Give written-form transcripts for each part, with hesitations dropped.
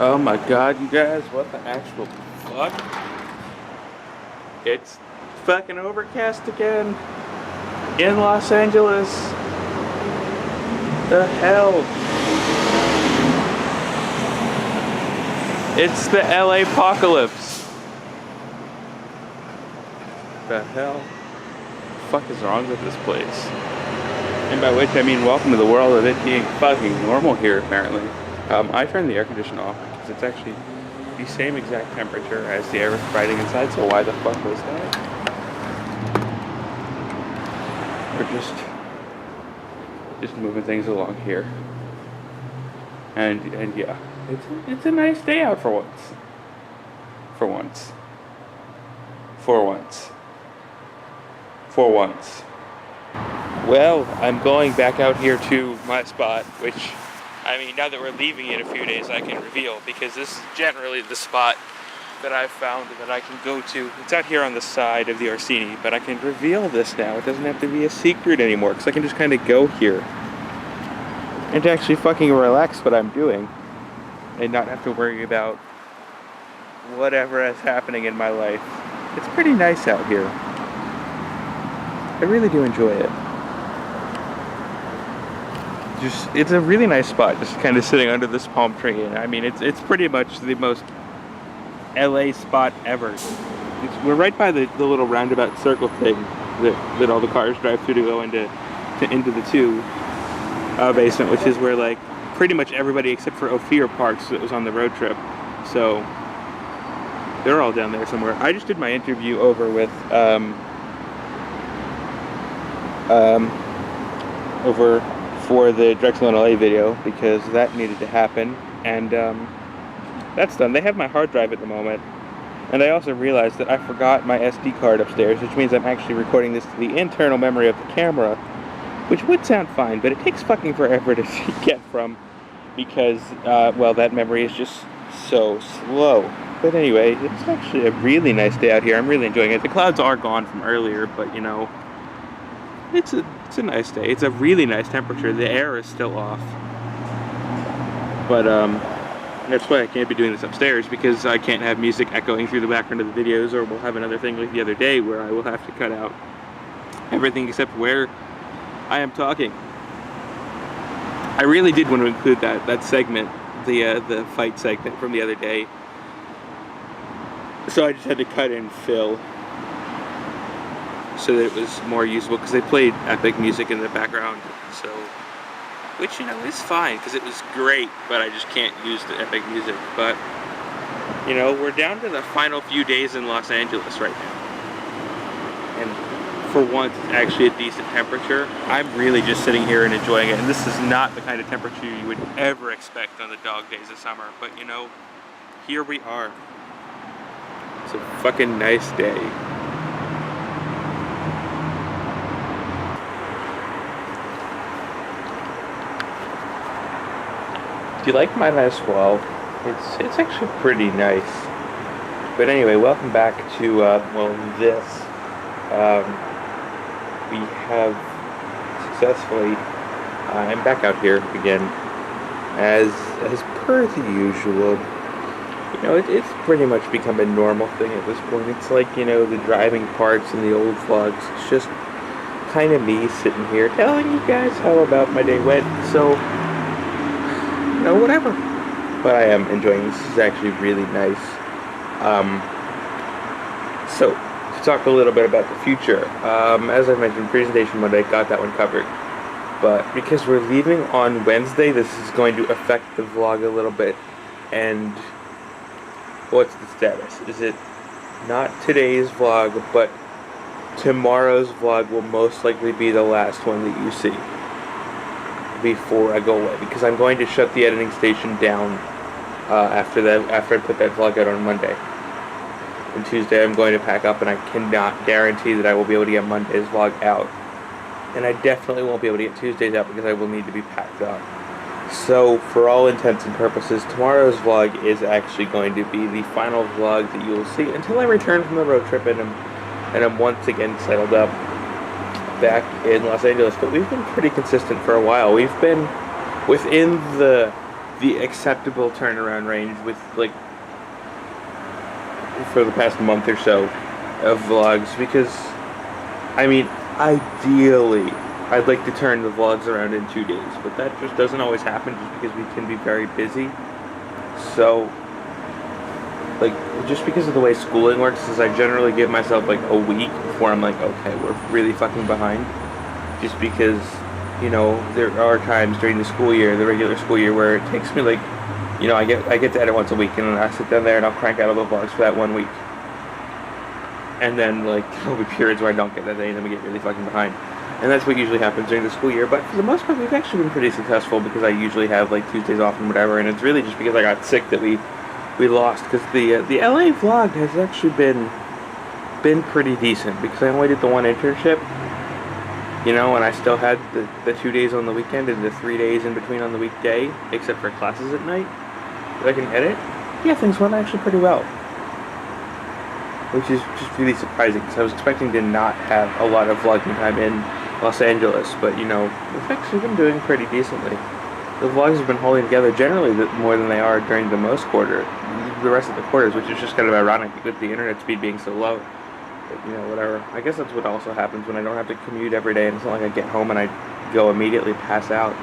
Oh my god, you guys, what the actual fuck? It's fucking overcast again in Los Angeles. The hell? It's the LApocolypse. The hell? The fuck is wrong with this place? And by which I mean welcome to the world of it being fucking normal here, apparently. I turned the air conditioner off because it's actually the same exact temperature as the air was providing inside, so why the fuck was that? We're just moving things along here. And yeah, it's a nice day out for once. For once. For once. For once. Well, I'm going back out here to my spot, which, I mean, now that we're leaving in a few days, I can reveal, because this is generally the spot that I've found that I can go to. It's out here on the side of the Orsini, but I can reveal this now. It doesn't have to be a secret anymore, because I can just kind of go here and actually fucking relax what I'm doing and not have to worry about whatever is happening in my life. It's pretty nice out here. I really do enjoy it. It's a really nice spot, just kind of sitting under this palm tree. And I mean, it's pretty much the most LA spot ever. We're right by the little roundabout circle thing that all the cars drive through to go into the 2 basement, which is where like pretty much everybody except for Ophir parks that was on the road trip. So they're all down there somewhere. I just did my interview over with over for the Drexel in LA video, because that needed to happen, and that's done. They have my hard drive at the moment, and I also realized that I forgot my SD card upstairs, which means I'm actually recording this to the internal memory of the camera, which would sound fine, but it takes fucking forever to get from, because, well, that memory is just so slow. But anyway, it's actually a really nice day out here. I'm really enjoying it. The clouds are gone from earlier, but, you know, it's a nice day. It's a really nice temperature. The air is still off. But, that's why I can't be doing this upstairs, because I can't have music echoing through the background of the videos, or we'll have another thing like the other day where I will have to cut out everything except where I am talking. I really did want to include that segment, the fight segment from the other day. So I just had to cut in Phil so that it was more usable, because they played epic music in the background, so, which, you know, is fine, because it was great, but I just can't use the epic music. But, you know, we're down to the final few days in Los Angeles right now, and for once, it's actually a decent temperature. I'm really just sitting here and enjoying it, and this is not the kind of temperature you would ever expect on the dog days of summer, but, you know, here we are. It's a fucking nice day. Do you like mine as well? It's actually pretty nice. But anyway, welcome back to this. We have successfully. I'm back out here again, as per the usual. You know, it's pretty much become a normal thing at this point. It's like, you know, the driving parts in the old vlogs. It's just kind of me sitting here telling you guys how about my day went. So, you know, whatever. But I am enjoying this. This is actually really nice. So, to talk a little bit about the future. As I mentioned, Presentation Monday, got that one covered. But because we're leaving on Wednesday, this is going to affect the vlog a little bit. And what's the status? Is it not today's vlog, but tomorrow's vlog will most likely be the last one that you see before I go away, because I'm going to shut the editing station down after I put that vlog out on Monday. And Tuesday I'm going to pack up, and I cannot guarantee that I will be able to get Monday's vlog out. And I definitely won't be able to get Tuesday's out, because I will need to be packed up. So, for all intents and purposes, tomorrow's vlog is actually going to be the final vlog that you will see until I return from the road trip and I'm once again settled up back in Los Angeles. But we've been pretty consistent for a while. We've been within the the acceptable turnaround range with, like, for the past month or so of vlogs, because, I mean, ideally, I'd like to turn the vlogs around in 2 days, but that just doesn't always happen just because we can be very busy. So, like, just because of the way schooling works is I generally give myself, like, a week before I'm like, okay, we're really fucking behind. Just because, you know, there are times during the school year, the regular school year, where it takes me, like, you know, I get to edit once a week, and then I sit down there and I'll crank out all the vlogs for that 1 week. And then, like, there'll be periods where I don't get that day, and then we get really fucking behind. And that's what usually happens during the school year. But for the most part, we've actually been pretty successful, because I usually have, like, Tuesdays off and whatever. And it's really just because I got sick that we lost. Because the LA vlog has actually been pretty decent, because I only did the one internship, you know, and I still had the 2 days on the weekend and the 3 days in between on the weekday, except for classes at night, that I can edit. Yeah, things went actually pretty well. Which is just really surprising, because I was expecting to not have a lot of vlogging time in Los Angeles, but, you know, we've actually been doing pretty decently. The vlogs have been holding together generally more than they are during the rest of the quarters, which is just kind of ironic with the internet speed being so low. But, you know, whatever. I guess that's what also happens when I don't have to commute every day, and it's not like I get home and I go immediately pass out.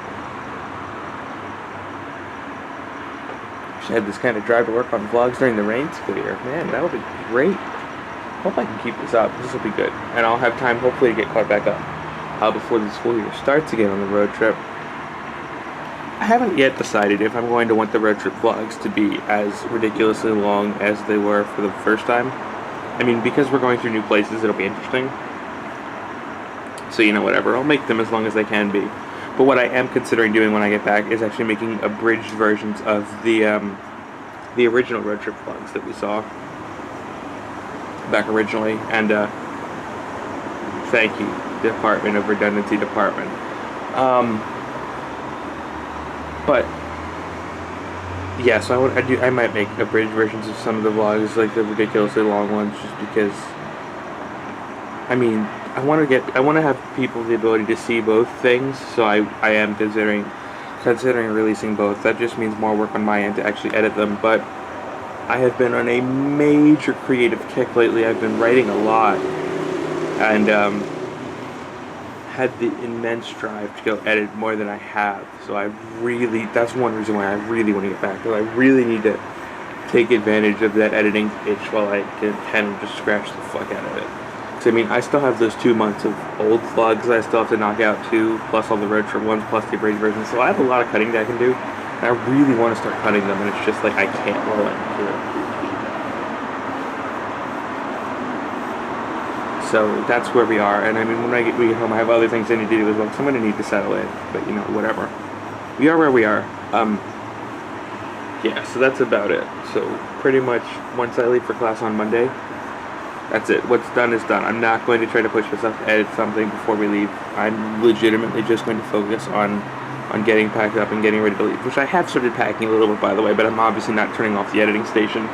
Wish I had this kind of drive to work on vlogs during the rain school year. Man, that would be great. Hope I can keep this up. This will be good. And I'll have time, hopefully, to get caught back up before the school year starts again on the road trip. I haven't yet decided if I'm going to want the road trip vlogs to be as ridiculously long as they were for the first time. I mean, because we're going through new places, it'll be interesting. So, you know, whatever. I'll make them as long as they can be. But what I am considering doing when I get back is actually making abridged versions of the original road trip vlogs that we saw back originally. And thank you, Department of Redundancy Department. But yeah, so I might make abridged versions of some of the vlogs, like the ridiculously long ones, just because, I mean, I want to have people the ability to see both things, so I am considering releasing both. That just means more work on my end to actually edit them, but I have been on a major creative kick lately. I've been writing a lot, and had the immense drive to go edit more than I have. So that's one reason why I really want to get back, because I really need to take advantage of that editing itch while I can kind of just scratch the fuck out of it. Because, I mean, I still have those 2 months of old vlogs that I still have to knock out too, plus all the road trip ones, plus the abridged versions. So I have a lot of cutting that I can do, and I really want to start cutting them, and it's just like I can't while I'm here. So that's where we are, and I mean, when we get home, I have other things I need to do as well, so I'm going to need to settle in, but, you know, whatever. We are where we are. Yeah, so that's about it. So pretty much once I leave for class on Monday, that's it. What's done is done. I'm not going to try to push myself to edit something before we leave. I'm legitimately just going to focus on getting packed up and getting ready to leave, which I have started packing a little bit, by the way, but I'm obviously not turning off the editing station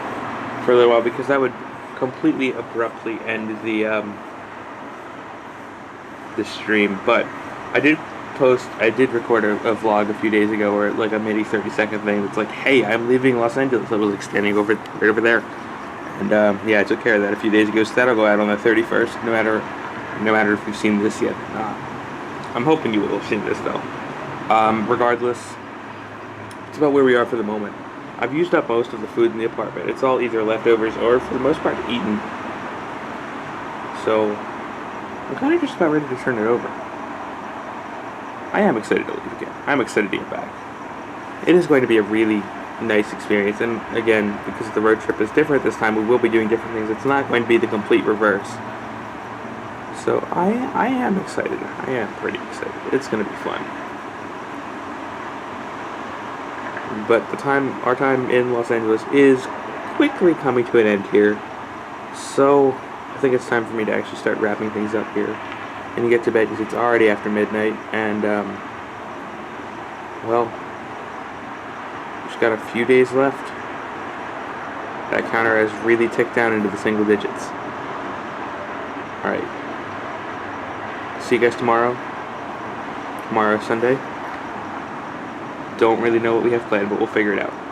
for a little while, because that would completely abruptly end the stream. But I did record a vlog a few days ago, where, like, a mini 30-second thing that's like, hey, I'm leaving Los Angeles. I was, like, standing right over there, and yeah, I took care of that a few days ago, so that'll go out on the 31st, no matter if you've seen this yet or not. I'm hoping you will have seen this, though. Regardless, it's about where we are for the moment. I've used up most of the food in the apartment. It's all either leftovers or, for the most part, eaten. So I'm kind of just about ready to turn it over. I am excited to leave again. I'm excited to get back. It is going to be a really nice experience, and again, because the road trip is different this time, we will be doing different things. It's not going to be the complete reverse. So I am excited. I am pretty excited. It's going to be fun. But our time in Los Angeles is quickly coming to an end here. So I think it's time for me to actually start wrapping things up here and get to bed, because it's already after midnight, and well, just got a few days left. That counter has really ticked down into the single digits. Alright. See you guys tomorrow. Tomorrow, Sunday. don't really know what we have planned, but we'll figure it out.